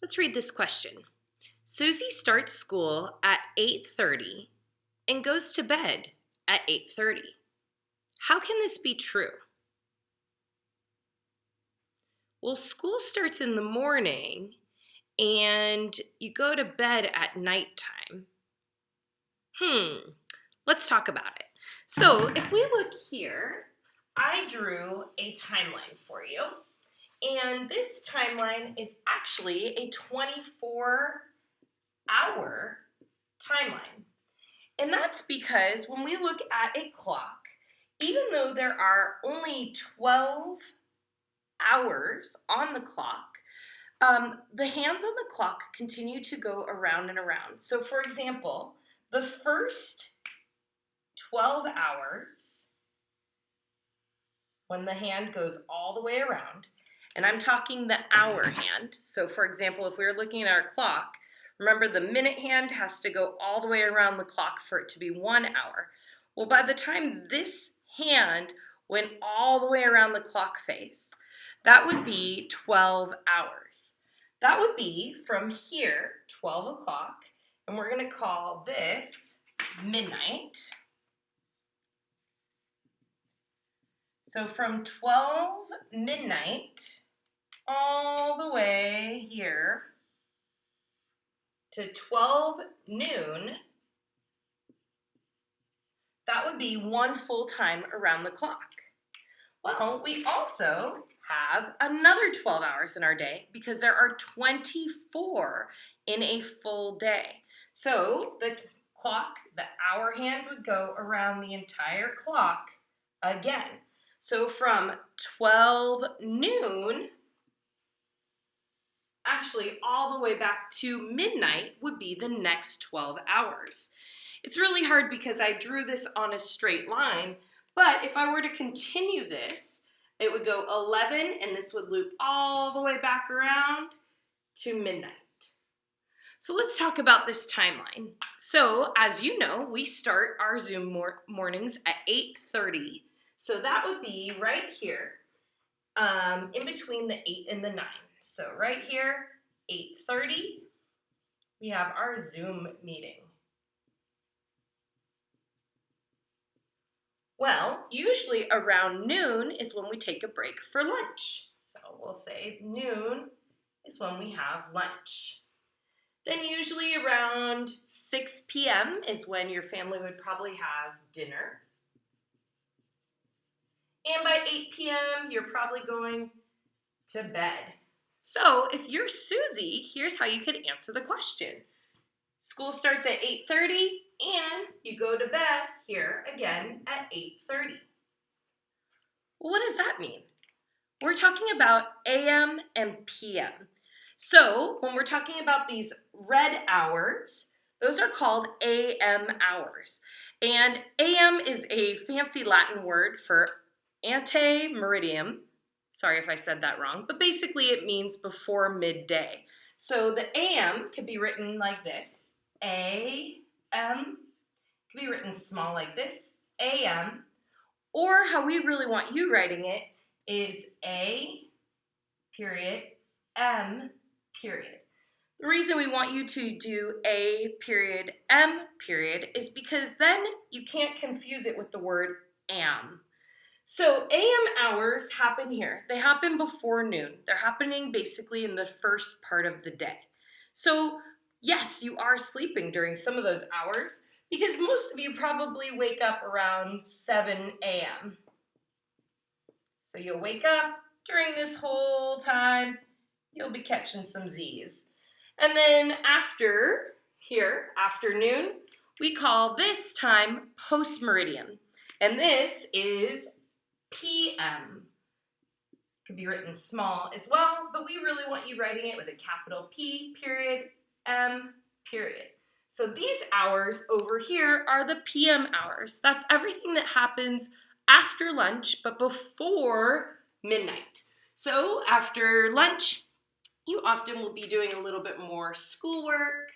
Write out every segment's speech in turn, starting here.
Let's read this question. Susie starts school at 8:30 and goes to bed at 8:30. How can this be true? Well, school starts in the morning and you go to bed at nighttime. Let's talk about it. So if we look here, I drew a timeline for you. And this timeline is actually a 24-hour timeline. And that's because when we look at a clock, even though there are only 12 hours on the clock, the hands on the clock continue to go around and around. So for example, the first 12 hours, when the hand goes all the way around, and I'm talking the hour hand. So for example, if we were looking at our clock, remember the minute hand has to go all the way around the clock for it to be 1 hour. Well, by the time this hand went all the way around the clock face, that would be 12 hours. That would be from here, 12 o'clock, and we're going to call this midnight. So from 12 midnight all the way here to 12 noon, that would be one full time around the clock. Well, we also have another 12 hours in our day because there are 24 in a full day. So the clock, the hour hand would go around the entire clock again. So from 12 noon, actually all the way back to midnight would be the next 12 hours. It's really hard because I drew this on a straight line, but if I were to continue this, it would go 11 and this would loop all the way back around to midnight. So let's talk about this timeline. So as you know, we start our Zoom mornings at 8:30. So that would be right here, in between the 8 and the 9. So right here, 8:30, we have our Zoom meeting. Well, usually around noon is when we take a break for lunch. So we'll say noon is when we have lunch. Then usually around 6 p.m. is when your family would probably have dinner. And by 8 p.m., you're probably going to bed. So if you're Susie, here's how you could answer the question. School starts at 8:30 and you go to bed here again at 8:30. Well, what does that mean? We're talking about AM and PM. So when we're talking about these red hours, those are called AM hours. And AM is a fancy Latin word for ante meridiem. Sorry if I said that wrong, but basically it means before midday. So the AM could be written like this, AM, could be written small like this, AM, or how we really want you writing it is A period, M period. The reason we want you to do A period, M period is because then you can't confuse it with the word am. So AM hours happen here. They happen before noon. They're happening basically in the first part of the day. So yes, you are sleeping during some of those hours because most of you probably wake up around 7 a.m. So you'll wake up during this whole time, you'll be catching some Z's. And then after here, afternoon, we call this time post-meridian. And this is PM. Could be written small as well, but we really want you writing it with a capital P period, M period. So these hours over here are the PM hours. That's everything that happens after lunch, but before midnight. So after lunch, you often will be doing a little bit more schoolwork.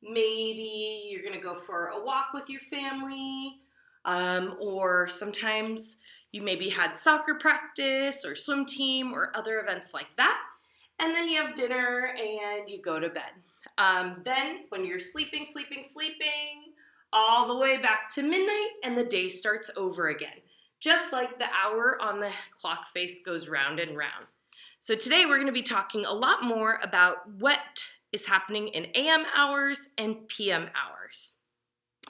Maybe you're gonna go for a walk with your family, or sometimes you maybe had soccer practice or swim team or other events like that. and then you have dinner and you go to bed. Then when you're sleeping, all the way back to midnight, and the day starts over again. Just like the hour on the clock face goes round and round. So today we're going to be talking a lot more about what is happening in AM hours and PM hours.